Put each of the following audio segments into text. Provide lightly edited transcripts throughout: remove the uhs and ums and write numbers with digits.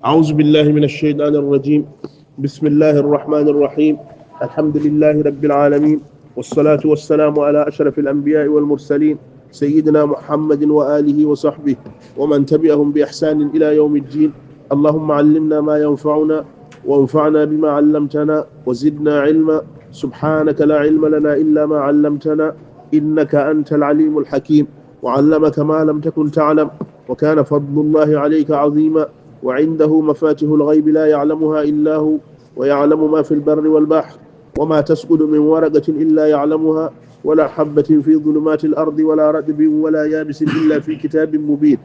أعوذ بالله من الشيطان الرجيم. بسم الله الرحمن الرحيم. الحمد لله رب العالمين، والصلاة والسلام على أشرف الأنبياء والمرسلين سيدنا محمد وآله وصحبه ومن تبعهم بإحسان إلى يوم الدين. اللهم علمنا ما ينفعنا وانفعنا بما علمتنا وزدنا علما. سبحانك لا علم لنا إلا ما علمتنا إنك أنت العليم الحكيم. وعلمك ما لم تكن تعلم، وكان فضل الله عليك عظيما. وعنده مفاتيح الغيب لا يعلمها إلا هو، ويعلم ما في البر والبحر، وما تسقط من ورقة إلا يعلمها، ولا حبة في ظلمات الأرض ولا رطب ولا يابس إلا في كتاب مبين.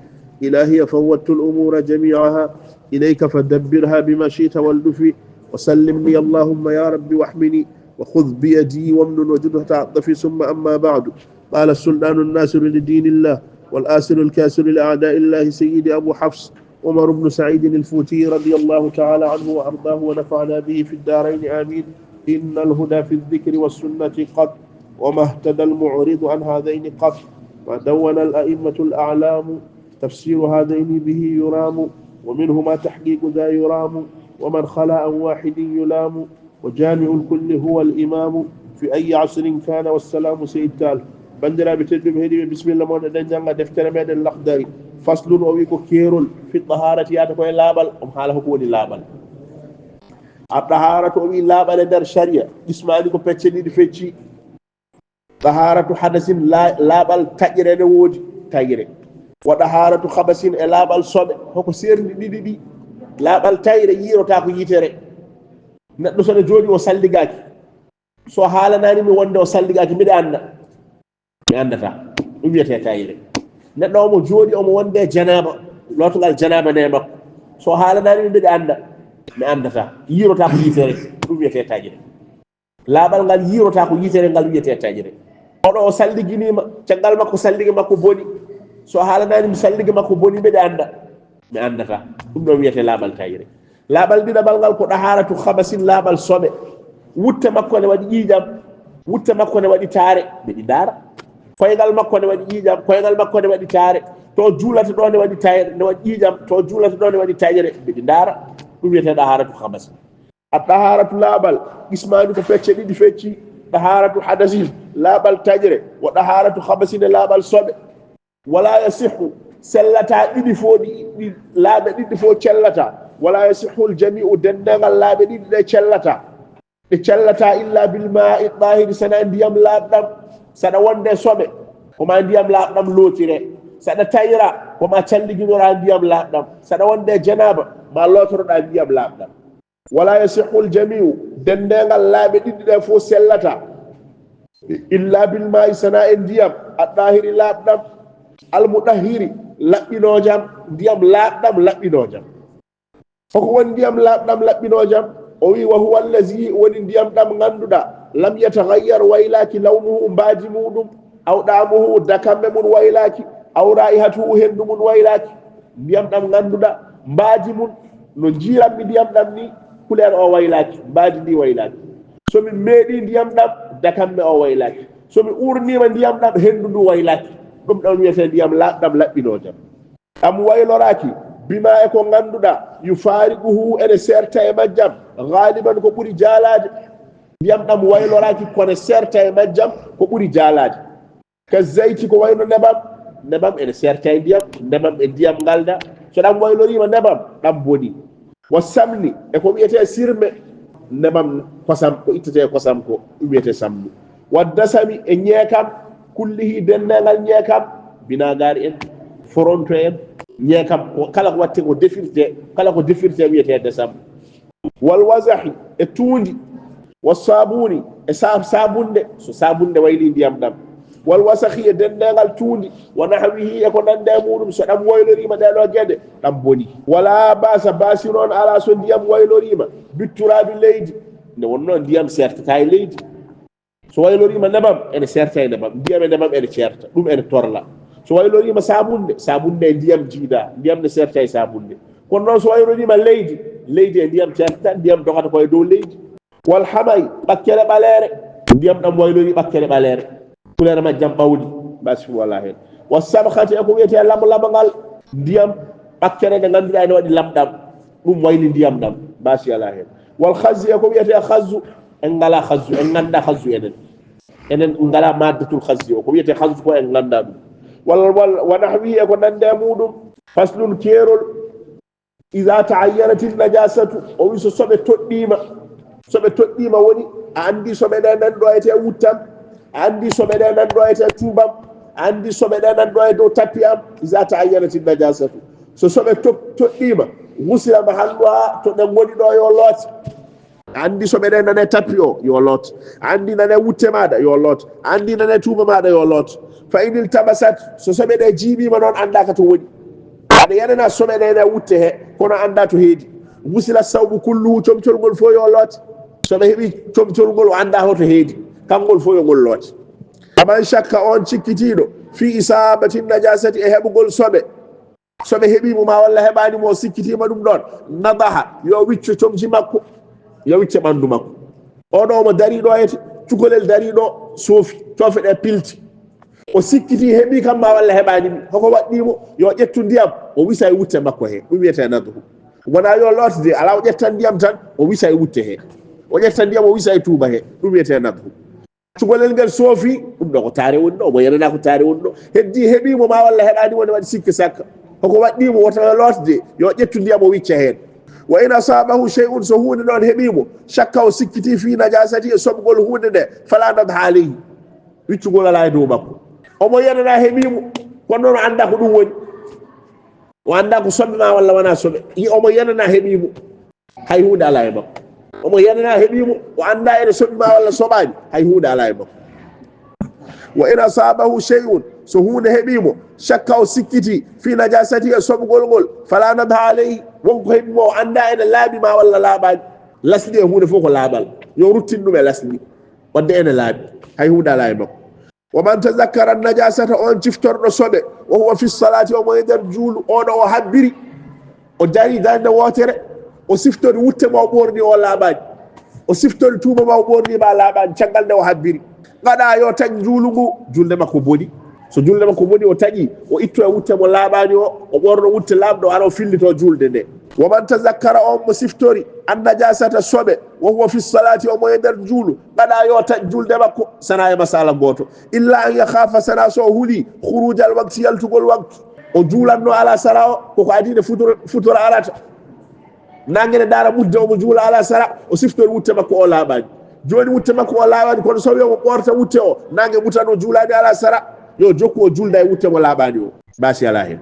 إلهي فوضت الأمور جميعها إليك فدبرها بما شئت والدفي، وسلمني اللهم يا رب واحمني، وخذ بيدي وامن وجده تعطفي. ثم أما بعد، قال السلطان الناصر لدين الله والآسر الكاسر لأعداء الله سيدي أبو حفص عمر بن سعيد الفوتي رضي الله تعالى عنه وأرضاه ونفعنا به في الدارين آمين. إن الهدى في الذكر والسنة قد، وما اهتدى المعرض عن هذين قد. ودون الأئمة الأعلام تفسير هذين به يرام، ومنهما تحقيق ذا يرام، ومن خلا عن واحد يلام. وجامع الكل هو الإمام في أي عصر كان، والسلام سيد تال. بندرا بتدب هدي بسم الله مودا دنجا دفتر ميد الأخضر. فصل ويكو كيرول في الطهارة ياتكو لابل حاله كوني لابل. الطهارة وي لابل در شريعة اسمعني كو بيتشي دي فيتشي. طهارة حدث لابل تاجري نوودي تاجري. وطهارة خبث لابل صبي هكو سير دي لابل تاجري ييرو تاكو ييتري. neɗɗo sono jooɗi o salligaki, so haalanani mi wonde o salligaki mbiɗa anda, mi andata, ɗum wiyete tayire. neɗɗo omo jooɗi omo wonde janaba, lotogal janaba nde makko, so haalanani mi mbiɗa anda, mi andata, yirota ko yitere, ɗum wiyete tayire. laaɓal ngal yirota ko yitere ngal wiyete tayire. oɗo o salliginima, caggal makko salligi makko boni, so haalanani mi salligi makko boni mbiɗa anda, mi andata, ɗum ɗon wiyete laaɓal tayire. laaɓal ɗiɗaɓal ngal ko ɗaharatu habasin, laaɓal soɓe. wutte makko ne waɗi ƴiiƴam, wutte makko ne waɗi taare, mbiɗi ndaara. koygal makko ne waɗi ƴiiƴam, koygal makko ne waɗi taare. to juulata ɗo ne waɗi tayre, ne waɗi ƴiiƴam, to juulata ɗo ne waɗi tayre, mbiɗi ndaara. ɗum wiyete ɗaharatu habasin. a ɗaharatu laaɓal ismani ko fecce ɗiɗi fecci. ɗaharatu hadasin laaɓal tajre, wo ɗaharatu habasine laaɓal soɓe. wala yasihu sellata ɗiɗi fo ɗi laaɓe ɗiɗi fo cellata. wala yasihu ljamiu dendagal laaɓe ɗiɗi ɗe cellata illa bilma'i ɗahiri sana ndiyam laaɓɗam. saɗa wonde soɓe koma ndiyam laaɓɗam lootire. saɗa tayra koma calliginora ndiyam laaɓɗam. saɗa wonde janaba ma lotoroɗa ndiyam laaɓɗam. wala yasihu ljamiu dendagal laaɓe ɗiɗi ɗe fo sellata illa bilma'i sana e ndiyam aɗahiri laaɓɗam, almuɗahiri laɓɓinojam, ndiyam laaɓɗam laɓɓinojam. hoko woni ndiyam laaɓɗam laɓɓinojam? o wi wa huwa allazi woni ndiyam ɗam ganduɗa lam yataghayyar waylaki lawnuhu mbaji muɗum, aw ɗamuhu dakamɓe mum waylaki, aw raihatuhu hendu mum waylaki. ndiyam ɗam ganduɗa mbaji mum no jiiranmi ndiyam ɗam ni couleur o waylaki, mbaji ndi waylaki. somi meeɗi ndiyam ɗam dakamɓe o waylaki. somi urnima ndiyam ɗam hendu ndu waylaki. ɗum ɗon wiyete ndiyam laaɓɗam laɓɓinojam. ɗam wayloraki bima e ko ganduɗa yufariquhu ene serta e majjam galiban ko ɓuuri jaalade. ndiyam ɗam wayloraki kono serta e majjam ko ɓuuri jaalade. ka zayti ko wayno nebam, nebam ene serta e ndiyam, nebam e ndiyam ngalda. so ɗam waylorima nebam ɗam boni. wo samni e ko wiyete sirme, nebam kosam ko ittete kosam ko ɗum wiyete samni. waddasami e ñeekam kullihi dendagal ñeekam, binagari en, foronto en, ñeekam kala ko watte ko defirte, kala ko defirte wiyete desam. wal wasahi e tuundi, wa sabuni e sabunde, so sabunde wayli ndiyam ɗam. wal wasahi e dendagal tuundi, wa nahwihi e ko nande muɗum. so ɗam waylorima ɗeɗo gueɗe ɗam boni. wala basa basi noon ala so ndiyam waylorima bitturabi leydi, nde wonno ndiyam sertata e leydi. so waylorima nebam ene serta e nebam, ndiyam e nebam ene certa, ɗum ene torla. so waylorima sabunde, sabunde e ndiyam jiiɗa, ndiyam ne serta e sabunde. kono noon so waylorima leydi, leydi e ndiyam certa, ndiyam dogata koye dow leydi. wal hamay ɓakkere ɓaleere, ndiyam ɗam waylori ɓakkere ɓaleere, couleur majjam ɓawdi, basi wala hen. wa sabkhati e ko wiyete lamlamangal, ndiyam ɓakkere nde ganduɗa ene waɗi lamɗam, ɗum wayli ndiyam ɗam basi ala hen wal khazzi ko wiyete khazzu en ngala khazzu en ganda khazzu enen ngala maddatul khazzi ko wiyete khazzu ko en ganda ɗum wal wa nahwi ko nande muɗum faslun kerol idha ta'ayyanat al najasatu o wi so soɓe toɗɗima woni a andi soɓe ɗe nan ɗo ete wuttam a andi soɓe ɗe nan ɗo ete tuubam a andi soɓe ɗe nan ɗo e dow tappi am idha ta'ayyanat al najasatu so soɓe toɗɗima gusila mahalluha to ɗen ngoni ɗo yo loot andi soɓe ɗe nane tappi o yo loot andi nane wutte maɗa yo loot andi nane tuuba maɗa yo loot fa inil tabasat so soɓe ɗe jiiɓima noon andaka to woni aɗa yanana soɓe ɗe ne wutte he kono anda to heedi gusila sawbu kulluhu comcolngol fo yo loot soɓe heeɓi comcolngol o anda hoto heedi kamngol fo yo ngol loot aman shakka on cikkitiɗo fi isabati najasati e heɓugol soɓe heeɓimo ma walla heɓanimo o sikkitima ɗum ɗon nadaha yo wicco comci makko yo wicce ɓandu makko oɗo omo dariɗo ete cukalel dariɗo soofi cofe ɗe pilti o sikkiti heeɓi kam ma walla heɓanimi hoko waɗɗimo yo ƴettu ndiyam o wisa e wutte makko he ɗum wiyete nadahu wona yo lotde ala o ƴettan ndiyam tan o wisa e wutte he o ƴettan ndiyam o wisa e tuuba he ɗum wiyete nadahu cukalel ngel soofi ɗum ɗo ko taare woni ɗo omo yanana ko taare woni ɗo heddi heeɓimo ma walla heɓanimo ne waɗi sikki sakka hoko waɗɗimo wota lotde yo ƴettu ndiyam o wicca hen wa in asabahu shay'un so hunde ɗon heeɓimo shakka o sikkiti fi najasati e soɓgol hunde nde fala nadha alayhi wiccugol ala e dow makko omo yanana heeɓimo kono noon o anda ko ɗum woni o anda ko soɓe ma walla wona soɓe omo yanana heeɓimo hay hunde ala e makko omo yanana heeɓimo o anda ene soɓi ma walla soɓani hay hunde ala e makko wa in asabahu shay'un so hunde heeɓimo shakka o sikkiti fi najasati e soɓgol ngol fala nadha alayhi wonko heeɓimo o anda ene laaɓi ma walla laaɓani lasli e hunde fof ko laaɓal yo ruttin ɗum e lasli wadde ene laaɓi hay hunde ala e makko wa man tazakkara najasata on ciftorɗo soɓe wa huwa fi salati omo e nder juulu oɗo o habbiri o jari darde wotere o siftori wutte ma o ɓorni o laaɓani o siftori tuuba ma o ɓorni ma laaɓani caggal nde o habbiri gaɗa yo taƴ juulu ngu julde makko boni so julde makko boni o taƴi o itto e wutte mo laaɓani o ɓorno wutte laaɓɗo ara o fillito julde nde waman tazakkara on mo siftori an najasata soɓe wa huwa fi salati omo e nder juulu gaɗa yo taƴ julde makko sana e masala goto illa an yakhafa sana so huuli khurujal wakti yaltugol waktu o juulanno ala sara o koko adine futora arata nangene dara ɓudde omo juula ala sara o siftori wutte makko o laaɓani joni wutte makko o laaɓani kono sowi omo ɓorta wutte o nangue ɓutano juulani ala sara yo jokku o julda e wutte mo laaɓani o basi ala hen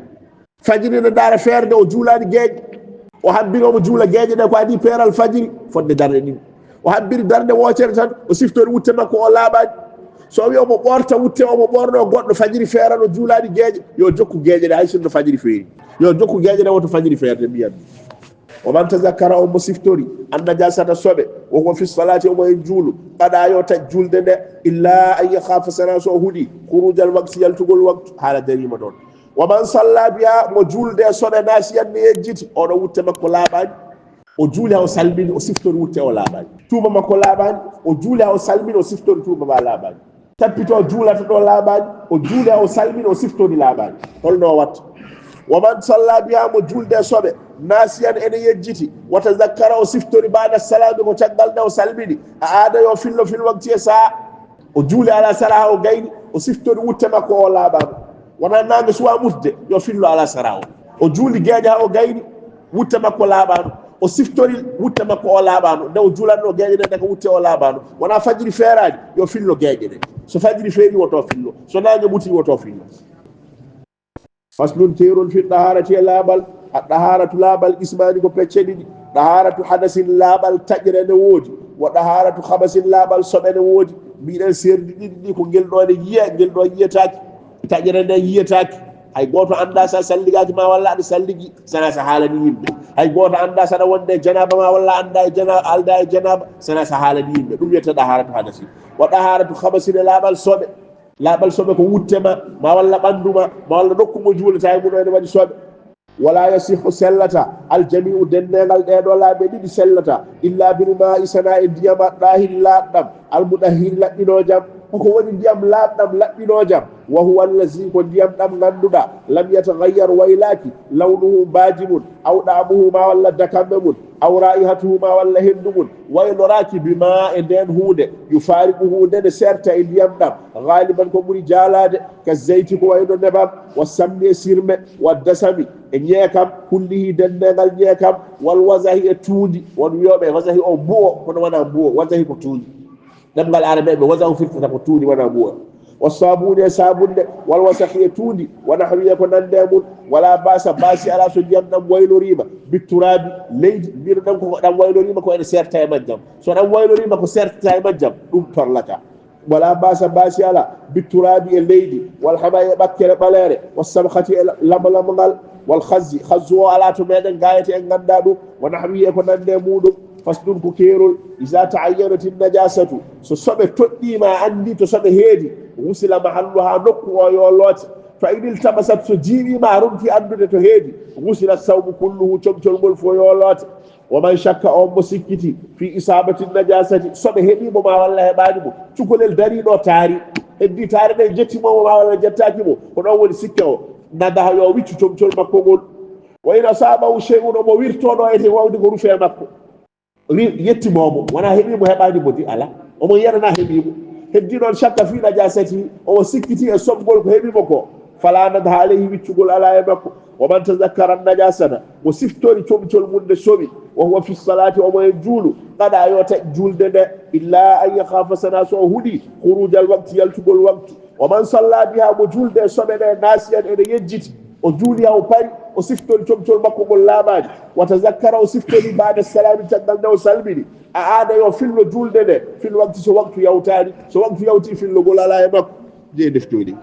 fajiri ne dara feerde o juulani gueeƴe o habbiri omo juula gueeƴe ɗe ko adi peeral fajiri fodde darde ɗiɗi o habbiri darde wocere tan o siftori wutte makko o laaɓani so wi omo ɓorta wutte omo ɓorno goɗɗo fajiri feerano juulani gueeƴe yo jokku gueeƴe ɗe hay sinno fajiri feeri yo jokku gueeƴe ɗe woto fajiri feerde mbiyatmi o man tazakkara omo siftori an najasata soɓe woko fi salati omo e juulu gaɗa yo taƴ julde nde illa an yakhafa sana so huuɗi khurujal wakti yaltugol waktu haala darima ɗon waman salla biya mo julde soɓe nasiyanni yejjiti oɗo wutte makko laaɓani o juuli ha o salmini o siftori wutte o laaɓani tuuba makko laaɓani o juuli ha o salmini o siftori tuuba ma laaɓani tappito juulata ɗo laaɓani o juuli ha o salmini o siftori laaɓani holno watta waman salla biya mo julde soɓe nasiyan ene yejjiti wata zakkara o siftori bada salami ko caggal nde o salmini a aada yo fillo fil wakti e saa o juuli ala sara ha o gayni o siftori wutte makko o laaɓama wona nangue suwa mutde yo fillo ala sara o juuli gueeƴe ha o gayni wutte makko laaɓano o siftori wutte makko o laaɓano nde o juulanno gueeƴe ɗe ko wutte o laaɓano wona fajiri feerani yo fillo gueeƴe ɗe so fajiri feeri woto fillo so nangue muti woto fillo faslun teerol fi daharati e laaɓal a daharatu laaɓal ismani ko pecce ɗiɗi daharatu hadasin laaɓal taƴre ne woodi wa daharatu habasin laaɓal soɓe ne woodi mbiɗen serdi ɗiɗi ɗi ko ngel ɗo ne yiya ngel ɗo yiyataki taƴre nden yiyataki hay goto anda sa salligaki ma walla aɗa salligi sana sa haalani yimɓe hay goto anda saɗa wonde janaba ma walla anda e janaba alda e janaba sana sa haalani yimɓe ɗum wiyete daharatu hadasi wa daharatu habasine laaɓal soɓe ko wuttema ma walla ɓanduma ma walla nokku mo juulata e muɗo ene waɗi soɓe wala yasihu sellata aljamiu dennegal ɗeɗo laaɓe ɗiɗi sellata illa bilma isana e ndiyama ɗahiri laaɓɗam almudahiri laɓɓinojam koko woni ndiyam laaɓɗam laɓɓinojam وهو الذي قد يمدم غندودا لم يتغير ويلاكي لونه باجم أو دعمه ما ولا دكمم أو رائحته ما ولا هندم ويلراكي بماء دين هود يفارقه دين سرت اليمدم غالبا كمري جالاد كالزيت كوينو نبام والسمي سيرم والدسم نيكم كله دنال نيكم والوزه تودي ونيوم وزه او بو كنا وانا بو وزه كتودي نبغى العربي وزه في كتودي وانا بو والصابون صابون والوسخ يتودي ونحو يكون ندم ولا باس باسي على سجيم دم ويلو ريما بالتراب ليد بير دم ويلو ريما كو ان سيرتا مجم سو دم ويلو ريما كو سيرتا مجم دوم تورلتا ولا باس باسي على بالتراب الليد والحمايه بكر بالير والسبخه لملمال والخزي خزو على تمدن غايته ان غندادو ونحو يكون ندم fasdun ko kerol iza ta'ayyanat an-najasatu so sobe toddima andi to sobe heedi wusila mahalluha nokku o yo looti fa idil tabasat so jiimi ma rumti andude to heedi wusila sawbu kulluhu chomchol gol fo yo looti wa man shakka o mo sikkiti fi isabati an-najasati sobe heedi mo ma walla hebaani mo cukolel dari do taari heddi taari de jetti mo ma walla jettaki mo ko do woni sikke o nada yo wiccu chomchol makko gol wa ina sabahu shay'un mo wirtodo ete wawde ko rufe makko yetti momo wana hebi mo hebaani bodi ala o mo yerana hebi mo heddi non shakka fi najasati o sikkiti e sobgol ko hebi mo ko fala nad alayhi wiccugol ala e makko wa man tazakkara najasana mo siftori chomchol munde sobi wa huwa fi salati o mo julu qada yota julde de illa an yakhafa sanasu hudi khuruj al waqti yaltugol waqti wa man salla biha mo julde sobe de nasiyan e yejjiti o juuli o pari o siftori chomchol makko gol laabani wa tazakkara o siftori ba'da salami taggal daw salmini a aada yo fillo julde de fil waqti so waqtu yawtani so waqtu yawti fillo gol ala e makko je deftodi